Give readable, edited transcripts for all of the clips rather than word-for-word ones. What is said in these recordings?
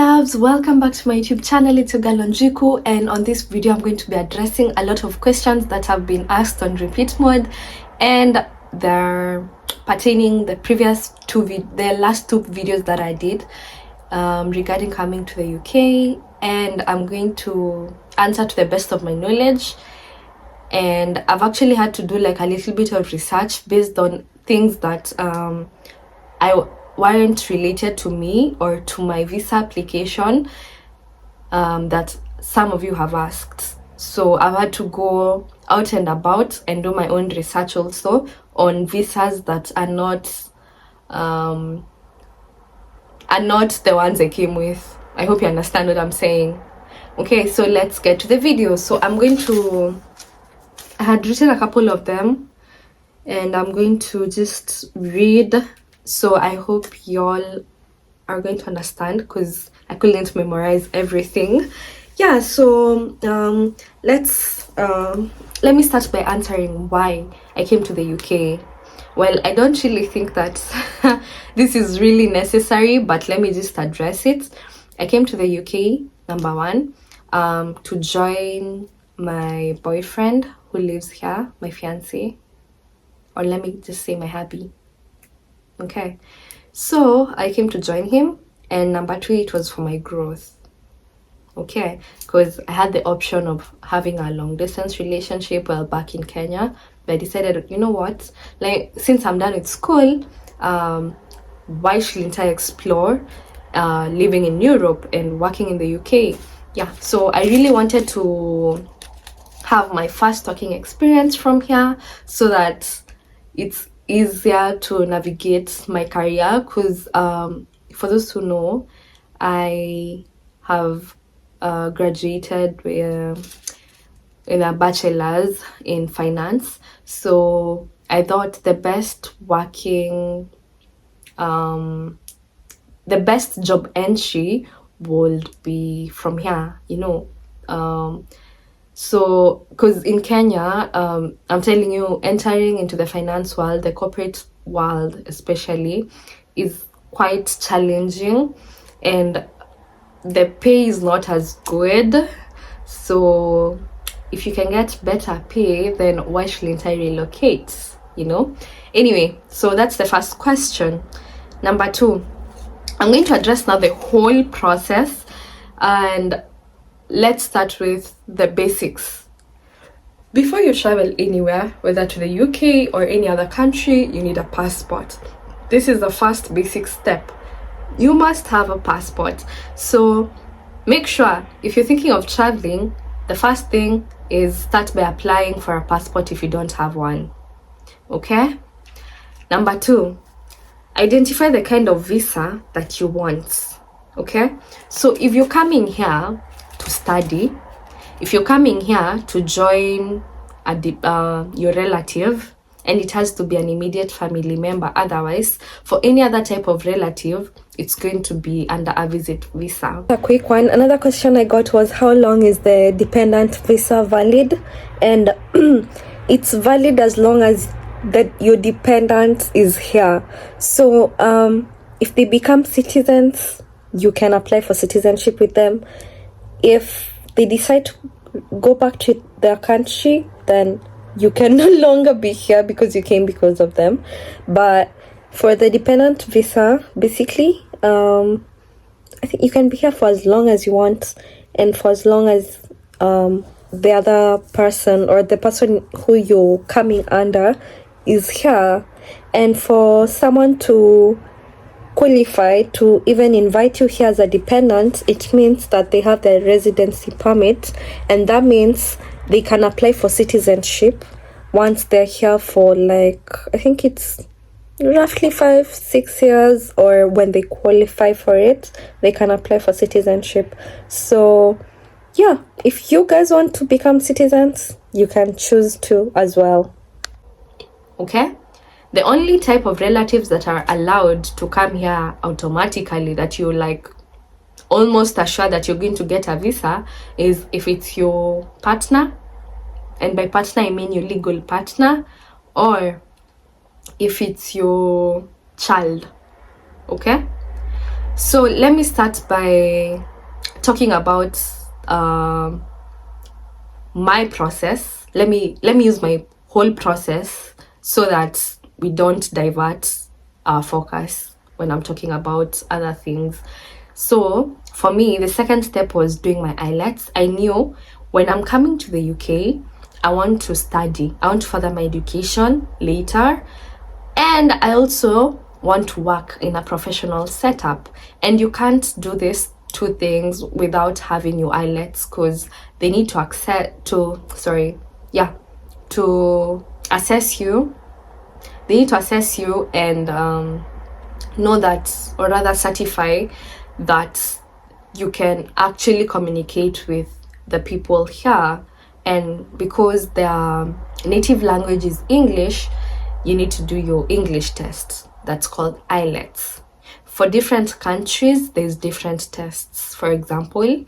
loves, welcome back to my YouTube channel. It's your girl Onjiku, and on this video I'm going to be addressing a lot of questions that have been asked on repeat mode, and they're pertaining the last two videos that I did regarding coming to the UK, and I'm going to answer to the best of my knowledge. And I've actually had to do like a little bit of research based on things that weren't related to me or to my visa application that some of you have asked. So I've had to go out and about and do my own research also on visas that are not the ones I came with. I hope you understand what I'm saying. Okay, so let's get to the video. So I had written a couple of them and I'm going to just read. So I hope y'all are going to understand because I couldn't memorize everything. Yeah, so let me start by answering why I came to the UK. Well, I don't really think that this is really necessary, but let me just address it. I came to the UK, number one, to join my boyfriend who lives here, my fiance, or let me just say my hubby. Okay, so I came to join him, and number two, it was for my growth. Okay, because I had the option of having a long distance relationship while back in Kenya, but I decided, you know what, like, since I'm done with school, why shouldn't I explore living in Europe and working in the UK? Yeah, so I really wanted to have my first talking experience from here so that it's easier to navigate my career, because for those who know, I have graduated in a bachelor's in finance. So I thought the best job entry would be from here, you know. So, because in Kenya, I'm telling you, entering into the finance world, the corporate world especially, is quite challenging, and the pay is not as good. So, if you can get better pay, then why shouldn't I relocate? You know? Anyway, so that's the first question. Number two, I'm going to address now the whole process, and let's start with the basics. Before you travel anywhere, whether to the UK or any other country, you need a passport. This is the first basic step. You must have a passport. So make sure, if you're thinking of traveling, the first thing is start by applying for a passport if you don't have one. Okay? Number two, identify the kind of visa that you want. Okay? So if you're coming here to study, if you're coming here to join your relative, and it has to be an immediate family member, otherwise for any other type of relative it's going to be under a visit visa. A quick one, another question I got was, how long is the dependent visa valid? And it's valid as long as that your dependent is here. So if they become citizens, you can apply for citizenship with them. If they decide to go back to their country, then you can no longer be here because you came because of them. But for the dependent visa, basically, I think you can be here for as long as you want, and for as long as the other person or the person who you're coming under is here. And for someone to qualify to even invite you here as a dependent, it means that they have their residency permit, and that means they can apply for citizenship once they're here for, like, I think it's roughly 5-6 years, or when they qualify for it, they can apply for citizenship. So yeah, if you guys want to become citizens, you can choose to as well. Okay? The only type of relatives that are allowed to come here automatically, that you like almost assured that you're going to get a visa, is if it's your partner, and by partner I mean your legal partner, or if it's your child. Okay? So let me start by talking about my process. Let me use my whole process so that we don't divert our focus when I'm talking about other things. So for me, the second step was doing my IELTS. I knew when I'm coming to the UK, I want to study. I want to further my education later. And I also want to work in a professional setup. And you can't do these two things without having your IELTS, because they need to to assess you. They need to assess you and know that, or rather certify that you can actually communicate with the people here. And because their native language is English, you need to do your English test. That's called IELTS. For different countries, there's different tests. For example,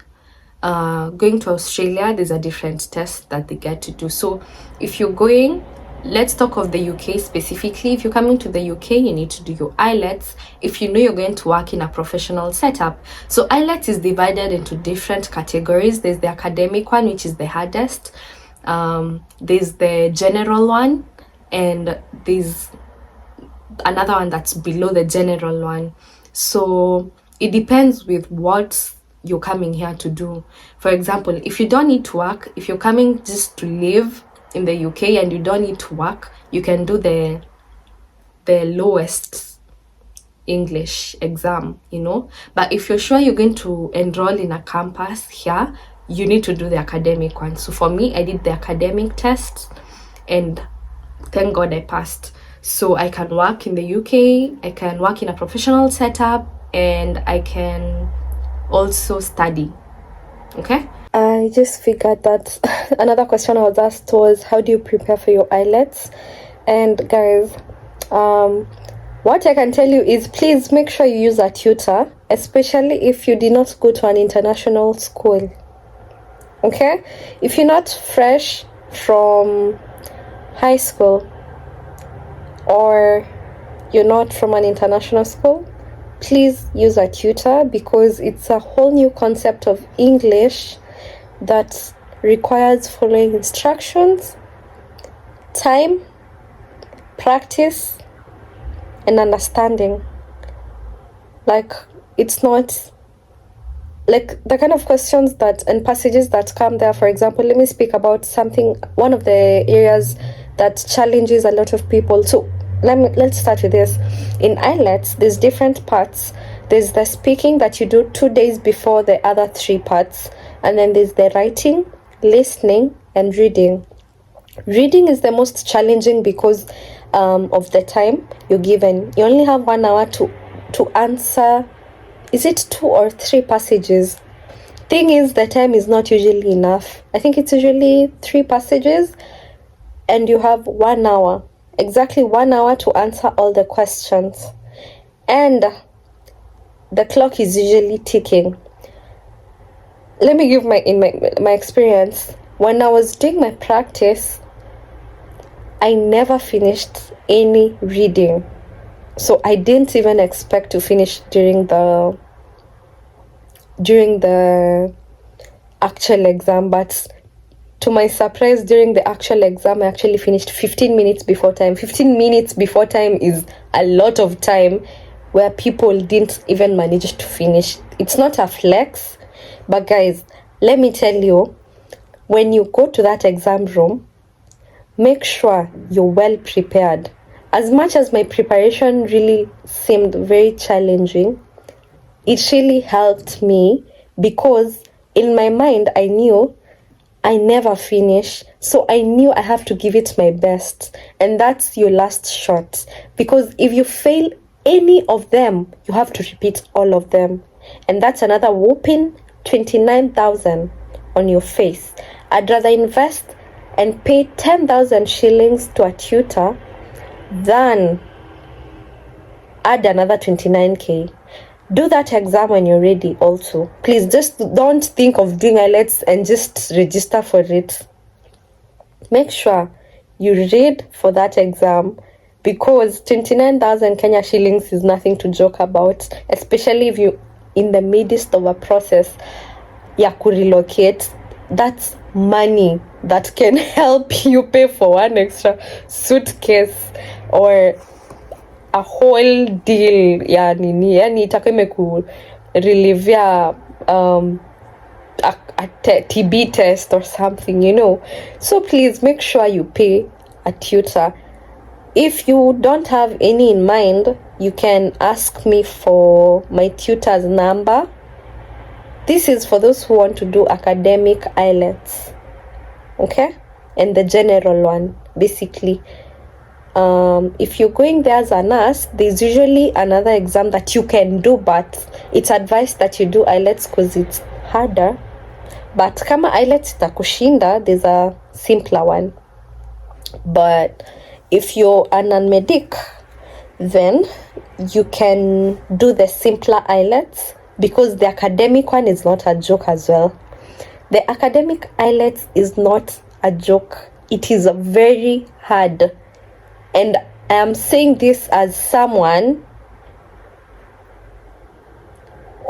going to Australia, there's a different test that they get to do. So if you're going, let's talk of the UK specifically. If you're coming to the UK, you need to do your IELTS if you know you're going to work in a professional setup. So IELTS is divided into different categories. There's the academic one, which is the hardest. There's the general one, and there's another one that's below the general one. So it depends with what you're coming here to do. For example, if you don't need to work, if you're coming just to live in the UK and you don't need to work, you can do the lowest English exam, But if you're sure you're going to enroll in a campus here, you need to do the academic one. So for me, I did the academic test, and thank God I passed. So I can work in the UK, I can work in a professional setup, and I can also study. Okay? I just figured that another question I was asked was, how do you prepare for your IELTS? And guys, what I can tell you is, please make sure you use a tutor, especially if you did not go to an international school. Okay? If you're not fresh from high school, or you're not from an international school, please use a tutor, because it's a whole new concept of English that requires following instructions, time, practice, and understanding. Like, it's not like the kind of questions that and passages that come there. For example, let me speak about one of the areas that challenges a lot of people. So let's start with this. In IELTS, there's different parts. There's the speaking that you do 2 days before the other 3 parts, and then there's the writing, listening, and reading. Reading is the most challenging because of the time you're given. You only have 1 hour to answer, is it 2 or 3 passages? Thing is, the time is not usually enough. I think it's usually 3 passages, and you have 1 hour, exactly 1 hour to answer all the questions. And the clock is usually ticking. Let me give my experience. When I was doing my practice, I never finished any reading. So I didn't even expect to finish during the actual exam, but to my surprise, during the actual exam, I actually finished 15 minutes before time. 15 minutes before time is a lot of time where people didn't even manage to finish. It's not a flex, but guys, let me tell you, when you go to that exam room, make sure you're well prepared. As much as my preparation really seemed very challenging, it really helped me, because in my mind, I knew I never finish. So I knew I have to give it my best. And that's your last shot. Because if you fail any of them, you have to repeat all of them. And that's another whooping 29,000 on your face. I'd rather invest and pay 10,000 shillings to a tutor than add another 29k. Do that exam when you're ready also. Please just don't think of doing IELTS and just register for it. Make sure you read for that exam. because 29,000 Kenya shillings is nothing to joke about, especially if you're in the midst of a process ya relocate. That's money that can help you pay for one extra suitcase or a whole deal ya nini, yani itakuwa imeku relivia a TB test or something, you know. So please make sure you pay a tutor. If you don't have any in mind, you can ask me for my tutor's number. This is for those who want to do academic IELTS, okay? And the general one, basically. If you're going there as a nurse, there's usually another exam that you can do, but it's advised that you do IELTS because it's harder. But kama IELTS itakushinda, there's a simpler one. But if you're a non-medic, then you can do the simpler IELTS, because the academic one is not a joke as well. The academic IELTS is not a joke. It is very hard. And I am saying this as someone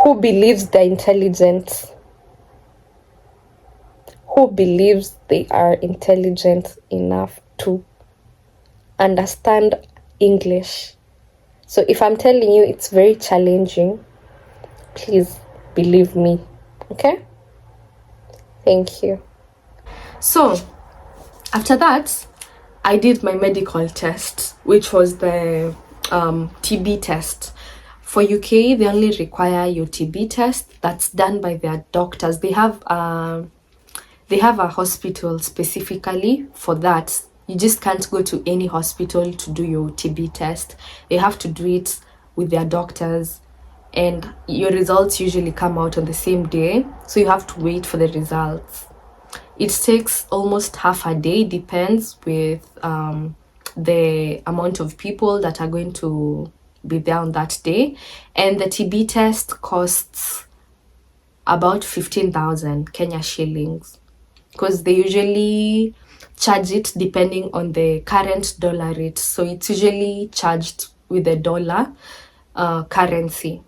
who believes they're intelligent, who believes they are intelligent enough to understand English. So if I'm telling you it's very challenging, please believe me, okay? Thank you. So after that, I did my medical test, which was the TB test. For UK, they only require your TB test. That's done by their doctors. They have a hospital specifically for that. You just can't go to any hospital to do your TB test. They have to do it with their doctors, and your results usually come out on the same day, so you have to wait for the results. It takes almost half a day, depends with the amount of people that are going to be there on that day. And the TB test costs about 15,000 Kenya shillings, because they usually charge it depending on the current dollar rate. So it's usually charged with the dollar currency.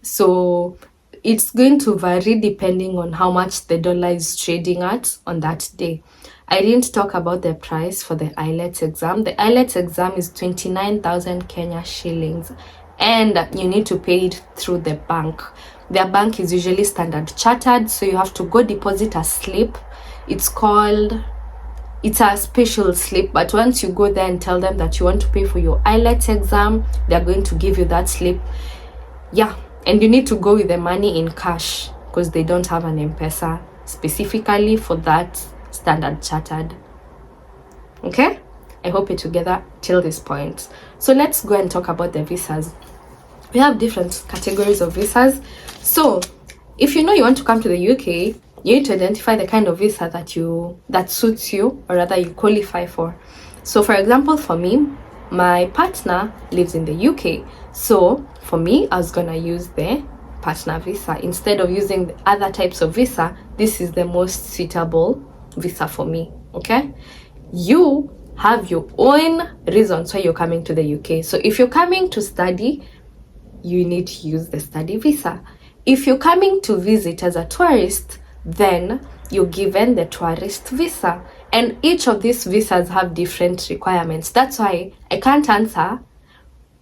So it's going to vary depending on how much the dollar is trading at on that day. I didn't talk about the price for the IELTS exam. The IELTS exam is 29,000 Kenya shillings, and you need to pay it through the bank. Their bank is usually Standard Chartered, so you have to go deposit a slip. It's a special slip, but once you go there and tell them that you want to pay for your IELTS exam, they're going to give you that slip. Yeah, and you need to go with the money in cash, because they don't have an M-Pesa specifically for that Standard Chartered. Okay, I hope you're together till this point. So let's go and talk about the visas. We have different categories of visas. So if you know you want to come to the UK, you need to identify the kind of visa that suits you, or rather you qualify for. So for example, for me, my partner lives in the UK. So for me, I was gonna use the partner visa instead of using the other types of visa. This is the most suitable visa for me. Okay, you have your own reasons why you're coming to the UK. So if you're coming to study, you need to use the study visa. If you're coming to visit as a tourist, then you're given the tourist visa. And each of these visas have different requirements. That's why I can't answer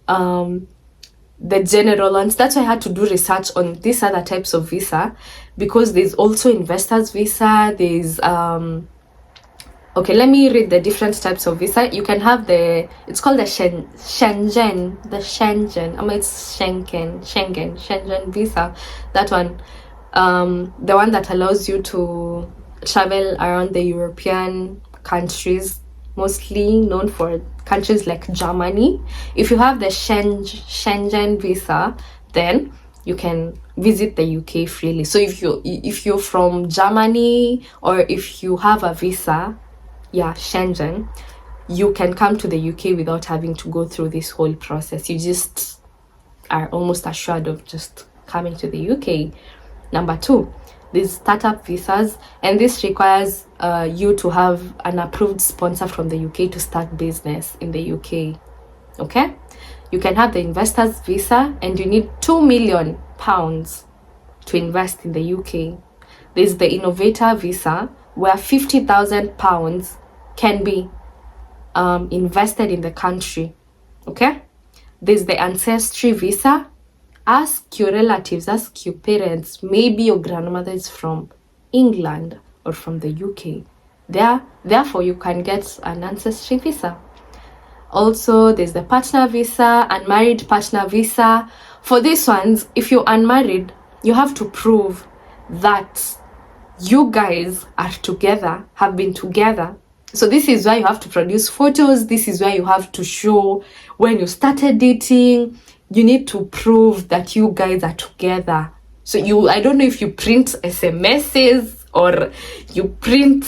the general ones. That's why I had to do research on these other types of visa, because there's also investors visa. There's okay, let me read the different types of visa. You can have it's called the Schengen, it's Schengen visa. That one, the one that allows you to travel around the European countries, mostly known for countries like Germany. If you have the Schengen visa, then you can visit the UK freely. So if you're from Germany, or if you have a visa, Schengen, you can come to the UK without having to go through this whole process. You just are almost assured of just coming to the UK. Number 2, there's startup visas, and this requires you to have an approved sponsor from the UK to start business in the UK. Okay, you can have the investor's visa, and you need £2 million to invest in the UK. There's the innovator visa, where £50,000 can be invested in the country. Okay, there's the ancestry visa. Ask your relatives, ask your parents, maybe your grandmother is from England or from the UK. Therefore, you can get an ancestry visa. Also, there's the partner visa, unmarried partner visa. For these ones, if you're unmarried, you have to prove that you guys are together, have been together. So this is why you have to produce photos. This is why you have to show when you started dating. You need to prove that you guys are together. So I don't know if you print SMSs or you print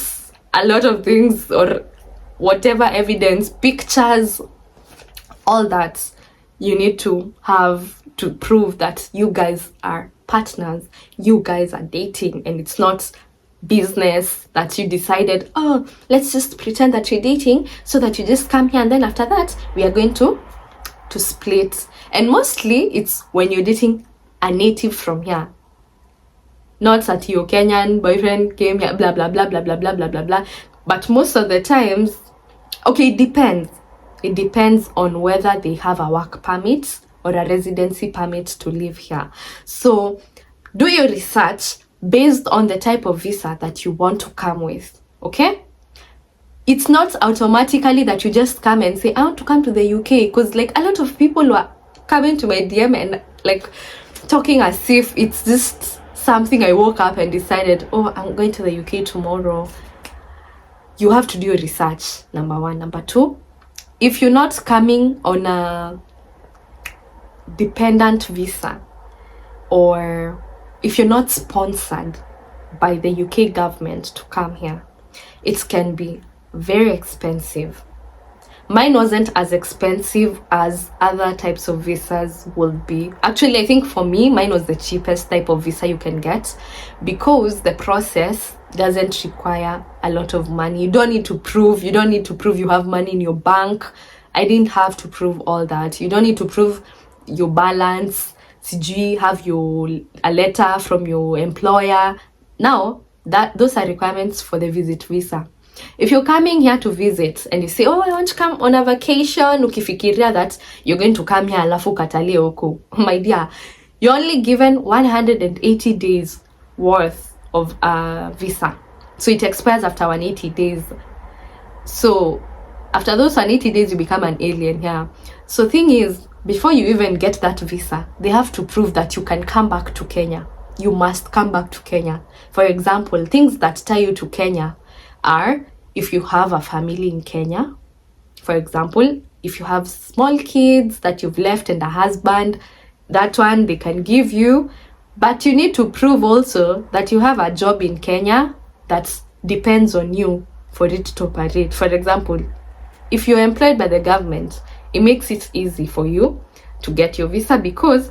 a lot of things or whatever evidence, pictures, all that. You need to have to prove that you guys are partners, you guys are dating, and it's not business that you decided, oh, let's just pretend that we're dating so that you just come here, and then after that we are going to split. And mostly it's when you're dating a native from here, not that your Kenyan boyfriend came here, blah blah blah blah blah blah blah blah blah. But most of the times, okay, it depends on whether they have a work permit or a residency permit to live here. So do your research based on the type of visa that you want to come with. Okay, it's not automatically that you just come and say, I want to come to the UK, because like a lot of people were coming to my DM and like talking as if it's just something I woke up and decided, oh, I'm going to the UK tomorrow. You have to do your research, number one. Number two, if you're not coming on a dependent visa, or if you're not sponsored by the UK government to come here, it can be very expensive. Mine wasn't as expensive as other types of visas would be. Actually, I think for me, mine was the cheapest type of visa you can get, because the process doesn't require a lot of money. You don't need to prove you have money in your bank. I didn't have to prove all that. You don't need to prove your balance. Have a letter from your employer. Now, those are requirements for the visit visa. If you're coming here to visit and you say, oh, I want to come on a vacation, ukifikiria that you're going to come here alafu katalie huko, my dear, you're only given 180 days worth of visa. So it expires after 180 days. So after those 180 days, you become an alien here. So thing is, before you even get that visa, they have to prove that you can come back to Kenya. You must come back to Kenya. For example, things that tie you to Kenya are if you have a family in Kenya. For example, if you have small kids that you've left and a husband, that one they can give you. But you need to prove also that you have a job in Kenya that depends on you for it to operate. For example, if you're employed by the government, it makes it easy for you to get your visa, because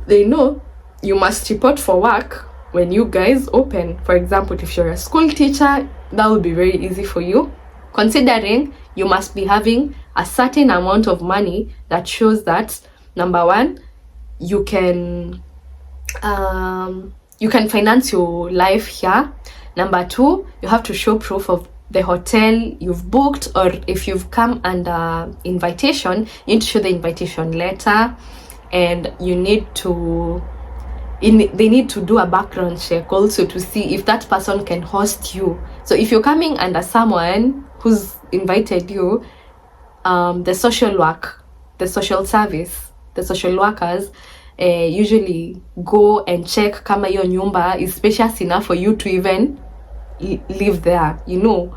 they know you must report for work when you guys open. For example, if you're a school teacher, that would be very easy for you, considering you must be having a certain amount of money that shows that, number one, you can finance your life here. Number two, you have to show proof of the hotel you've booked, or if you've come under invitation, you need to show the invitation letter, and you need to they need to do a background check also to see if that person can host you. So if you're coming under someone who's invited you, the social workers usually go and check kama your nyumba is spacious enough for you to even live there,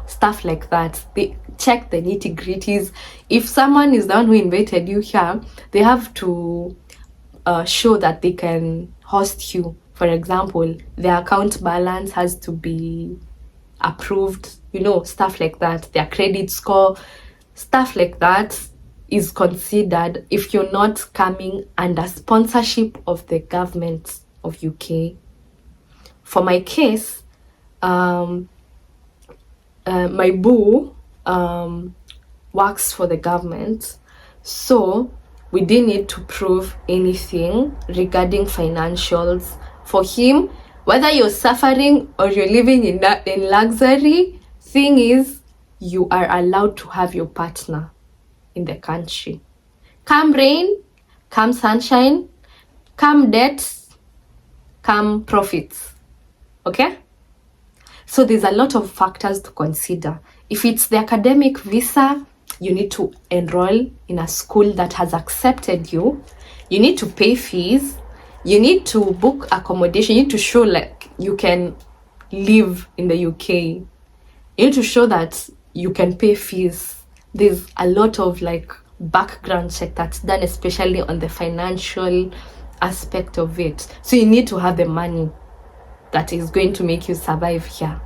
stuff like that. They check the nitty-gritties. If someone is the one who invited you here, they have to show that they can host you. For example, their account balance has to be approved, stuff like that. Their credit score, stuff like that is considered if you're not coming under sponsorship of the government of UK. For my case, my boo works for the government, So we didn't need to prove anything regarding financials for him. Whether you're suffering or you're living in luxury, thing is, you are allowed to have your partner in the country. Come rain, come sunshine, come debts, come profits. Okay? So there's a lot of factors to consider. If it's the academic visa, you need to enroll in a school that has accepted you. You need to pay fees. You need to book accommodation. You need to show like you can live in the UK. You need to show that you can pay fees. There's a lot of like background check that's done, especially on the financial aspect of it. So you need to have the money that is going to make you survive here.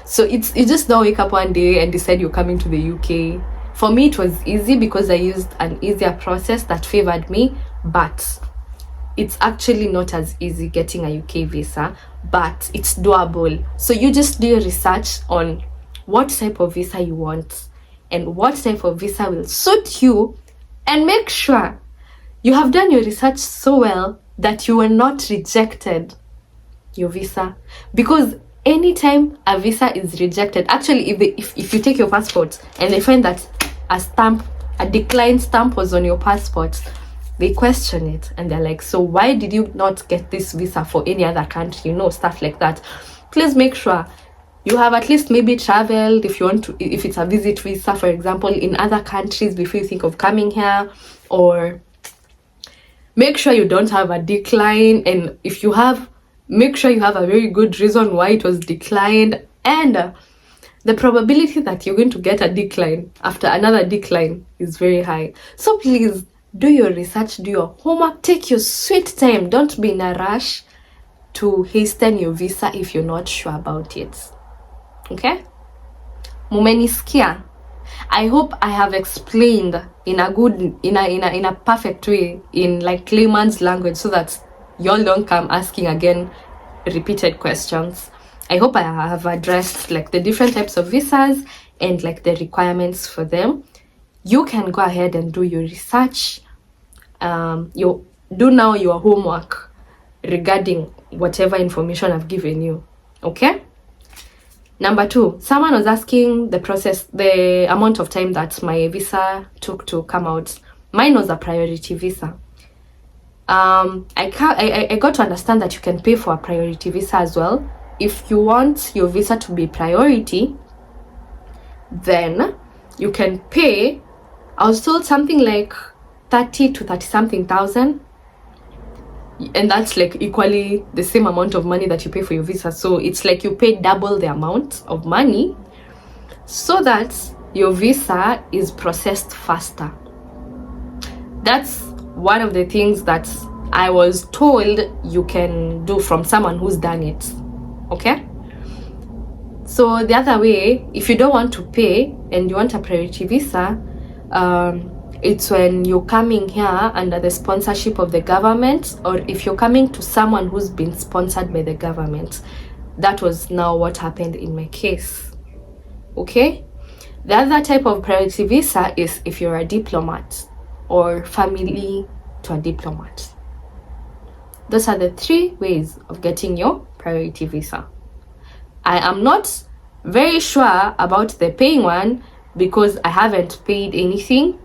So you just don't wake up one day and decide you're coming to the UK. For me, it was easy because I used an easier process that favored me, but it's actually not as easy getting a UK visa, but it's doable. So you just do your research on what type of visa you want and what type of visa will suit you, and make sure you have done your research so well that you were not rejected your visa. Because anytime a visa is rejected, actually if you take your passport and they find that a declined stamp was on your passport, they question it and they're like, so why did you not get this visa for any other country, stuff like that. Please make sure you have at least maybe traveled, if you want to, if it's a visit visa, for example, in other countries before you think of coming here. Or make sure you don't have a decline, and if you have, make sure you have a very good reason why it was declined. And the probability that you're going to get a decline after another decline is very high. So please do your research, do your homework, take your sweet time. Don't be in a rush to hasten your visa if you're not sure about it. Okay? Mumenisikia. I hope I have explained in a perfect way, in like layman's language, so that y'all don't come asking again repeated questions. I hope I have addressed like the different types of visas and like the requirements for them. You can go ahead and do your research. You do now your homework regarding whatever information I've given you. Okay? Number 2, someone was asking the amount of time that my visa took to come out. Mine was a priority visa. I got to understand that you can pay for a priority visa as well. If you want your visa to be priority, then you can pay, I was told something like 30 to 30 something thousand, and that's like equally the same amount of money that you pay for your visa. So it's like you pay double the amount of money so that your visa is processed faster. That's one of the things that I was told you can do from someone who's done it. Okay? So the other way, if you don't want to pay and you want a priority visa, it's when you're coming here under the sponsorship of the government, or if you're coming to someone who's been sponsored by the government. That was now what happened in my case. Okay? The other type of priority visa is if you're a diplomat or family to a diplomat. Those are the 3 ways of getting your priority visa. I am not very sure about the paying one because I haven't paid anything,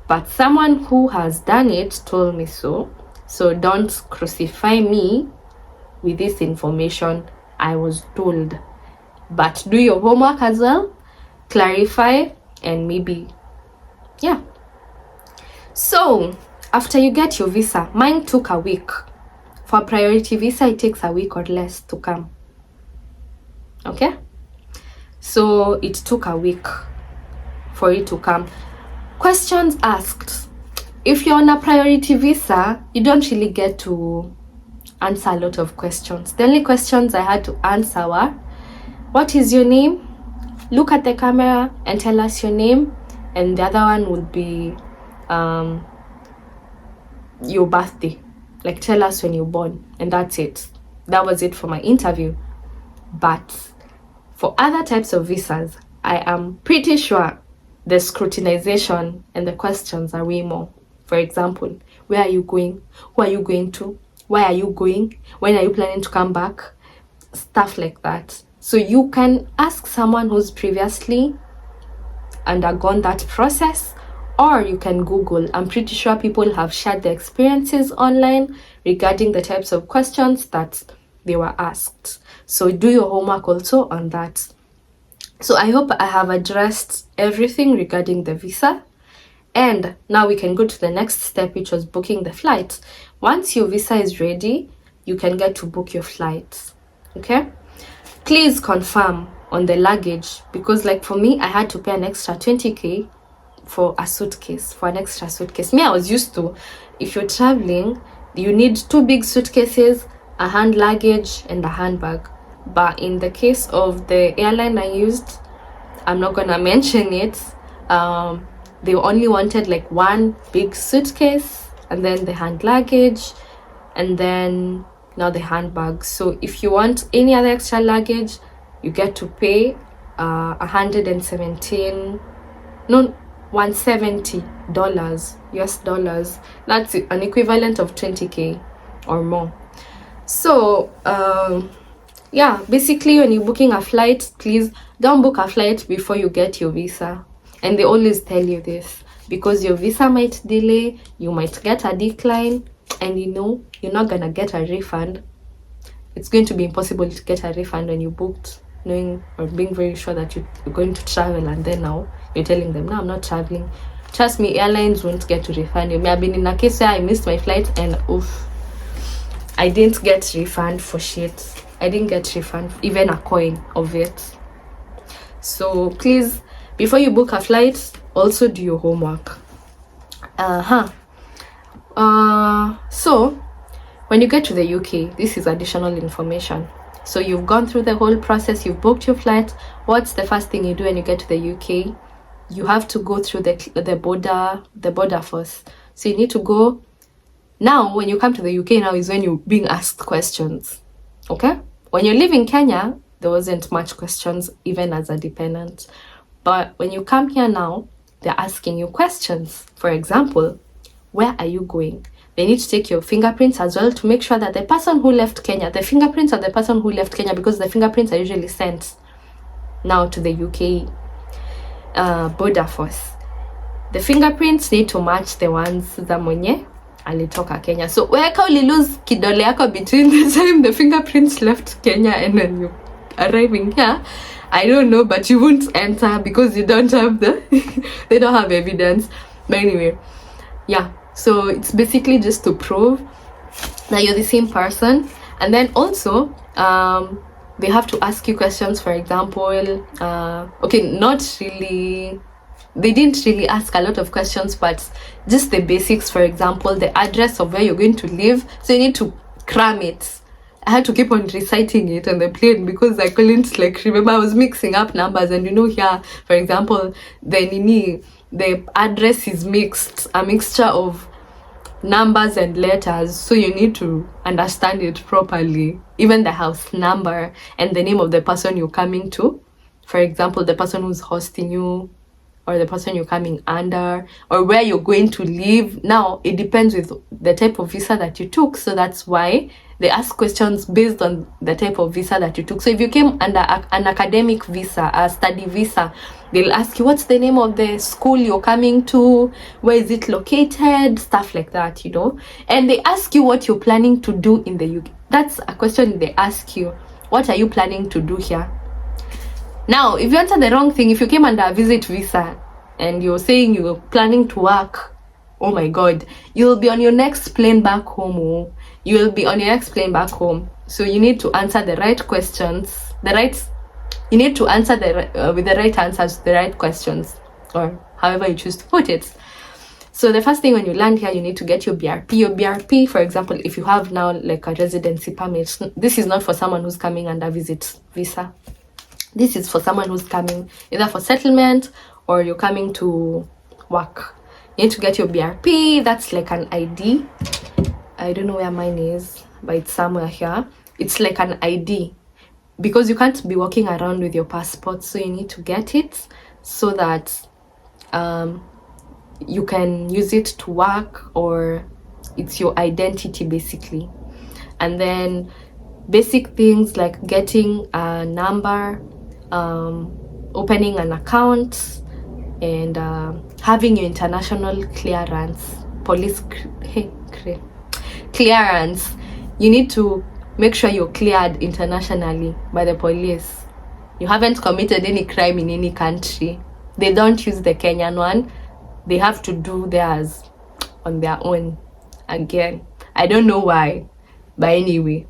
but someone who has done it told me so. So don't crucify me with this information I was told. But do your homework as well, clarify, and maybe, yeah. So after you get your visa, mine took a week. For a priority visa, it takes a week or less to come. Okay? So it took a week for it to come. Questions asked. If you're on a priority visa, you don't really get to answer a lot of questions. The only questions I had to answer were, what is your name? Look at the camera and tell us your name. And the other one would be your birthday. Like, tell us when you're born. And that's it. That was it for my interview. But for other types of visas, I am pretty sure the scrutinization and the questions are way more. For example, where are you going? Who are you going to? Why are you going? When are you planning to come back? Stuff like that. So you can ask someone who's previously undergone that process, or you can Google. I'm pretty sure people have shared their experiences online regarding the types of questions that they were asked. So do your homework also on that. So I hope I have addressed everything regarding the visa. And now we can go to the next step, which was booking the flights. Once your visa is ready, you can get to book your flights. Okay? Please confirm on the luggage, because like for me, I had to pay an extra 20k for a suitcase, for an extra suitcase. Me, I was used to, if you're traveling, you need 2 big suitcases, a hand luggage, and a handbag. But in the case of the airline I used, I'm not gonna mention it, they only wanted like 1 big suitcase, and then the hand luggage, and then now the handbag. So if you want any other extra luggage, you get to pay $170 US dollars. That's an equivalent of 20k or more. So yeah, basically when you're booking a flight, please don't book a flight before you get your visa. And they always tell you this, because your visa might delay, you might get a decline, and you know you're not gonna get a refund. It's going to be impossible to get a refund when you booked, knowing or being very sure that you're going to travel, and then now you're telling them, no, I'm not traveling. Trust me, airlines won't get to refund you. I've been in a case where I missed my flight, and oof, I didn't get refund for shit. I didn't get refund, even a coin of it. So please, before you book a flight, also do your homework. So when you get to the UK, this is additional information. So you've gone through the whole process, you've booked your flight. What's the first thing you do when you get to the UK? You have to go through the border first. So you need to go. Now, when you come to the UK now is when you're being asked questions. Okay? When you live in Kenya, there wasn't much questions, even as a dependent. But when you come here now, they're asking you questions. For example, where are you going? They need to take your fingerprints as well to make sure that the person who left Kenya, the fingerprints of the person who left Kenya, because the fingerprints are usually sent now to the UK border force. The fingerprints need to match the ones za mwenye alitoka Kenya. So weka ulilose kidole yako between the time the fingerprints left Kenya and when you arriving here, I don't know, but you won't enter because you don't have they don't have evidence. But anyway, yeah, so it's basically just to prove that you're the same person. And then also they have to ask you questions. For example, okay, not really, they didn't really ask a lot of questions, but just the basics. For example, the address of where you're going to live, so you need to cram it. I had to keep on reciting it on the plane because I couldn't remember. I was mixing up numbers, and here, for example, the address is mixed, a mixture of numbers and letters, so you need to understand it properly. Even the house number and the name of the person you're coming to. For example, the person who's hosting you, or the person you're coming under, or where you're going to live. Now, it depends with the type of visa that you took. So that's why they ask questions based on the type of visa that you took. So if you came under an academic visa, a study visa, they'll ask you, what's the name of the school you're coming to? Where is it located? Stuff like that, And they ask you what you're planning to do in the UK. That's a question they ask you. What are you planning to do here? Now, if you answer the wrong thing, if you came under a visit visa and you're saying you're planning to work, oh my God, you'll be on your next plane back home. You will be on your next plane back home. So you need to answer the right questions, you need to answer with the right answers to the right questions, or however you choose to put it. So the first thing when you land here, you need to get your BRP. Your BRP, for example, if you have now like a residency permit, this is not for someone who's coming under visit visa. This is for someone who's coming either for settlement or you're coming to work. You need to get your BRP. That's like an ID. I don't know where mine is, but it's somewhere here. It's like an ID because you can't be walking around with your passport. So you need to get it so that you can use it to work, or it's your identity basically. And then basic things like getting a number, opening an account, and having your international clearance, police clearance. You need to make sure you're cleared internationally by the police. You haven't committed any crime in any country. They don't use the Kenyan one. They have to do theirs on their own. Again, I don't know why, but anyway,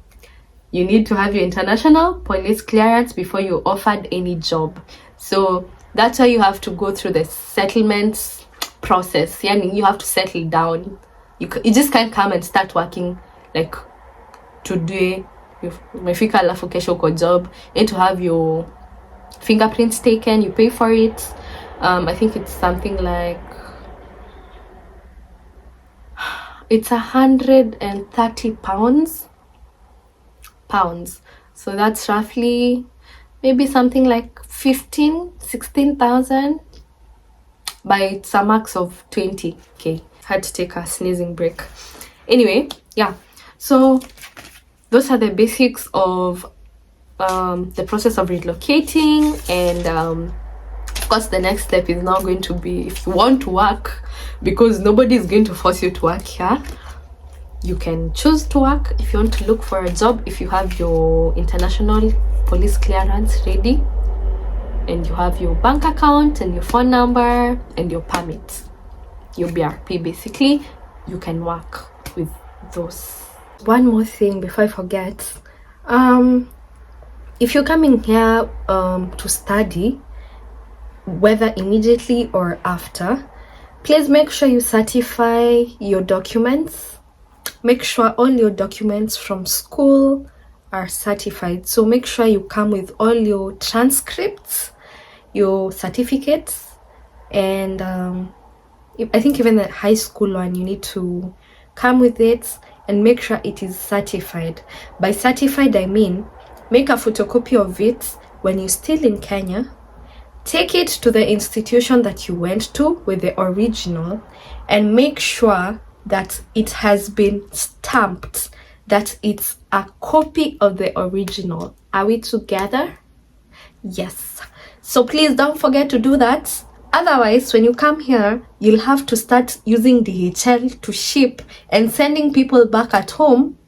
you need to have your international police clearance before you're offered any job. So that's why you have to go through the settlement process. Yani, you have to settle down. You just can't come and start working like today. Umefika alafu kesho uko job. You need to have your fingerprints taken. You pay for it. I think it's something like, it's 130 pounds. So that's roughly maybe something like 16,000, but it's a max of 20k. Had to take a sneezing break. Anyway, yeah, so those are the basics of the process of relocating. And of course the next step is now going to be, if you want to work, because nobody is going to force you to work here, you can choose to work. If you want to look for a job, if you have your international police clearance ready, and you have your bank account and your phone number and your permit, your BRP basically, you can work with those. One more thing before I forget, if you're coming here to study, whether immediately or after, please make sure you certify your documents. Make sure all your documents from school are certified. So make sure you come with all your transcripts, your certificates, and I think even the high school one, you need to come with it and make sure it is certified. By certified, I mean make a photocopy of it when you're still in Kenya. Take it to the institution that you went to with the original, and make sure that it has been stamped, that it's a copy of the original. Are we together? Yes. So please don't forget to do that. Otherwise, when you come here, you'll have to start using DHL to ship and sending people back at home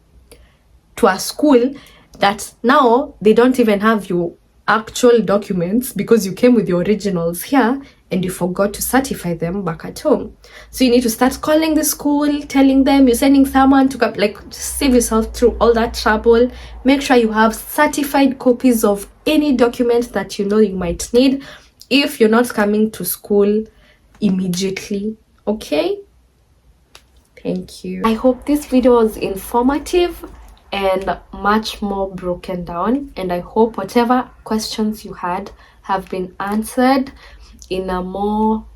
to a school that now they don't even have your actual documents, because you came with your originals here and you forgot to certify them back at home. So you need to start calling the school, telling them you're sending someone to come, like, save yourself through all that trouble. Make sure you have certified copies of any document that you know you might need if you're not coming to school immediately. Okay, thank you. I hope this video was informative and much more broken down, and I hope whatever questions you had have been answered in a more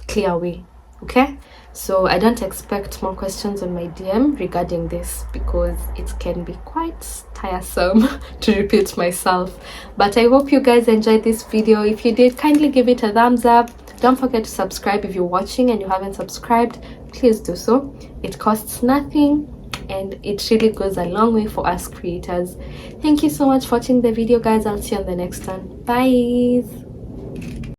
clear way. Okay, so I don't expect more questions on my DM regarding this, because it can be quite tiresome to repeat myself. But I hope you guys enjoyed this video. If you did, kindly give it a thumbs up. Don't forget to subscribe. If you're watching and you haven't subscribed, please do so. It costs nothing, and it really goes a long way for us creators. Thank you so much for watching the video, guys. I'll see you on the next one. Bye.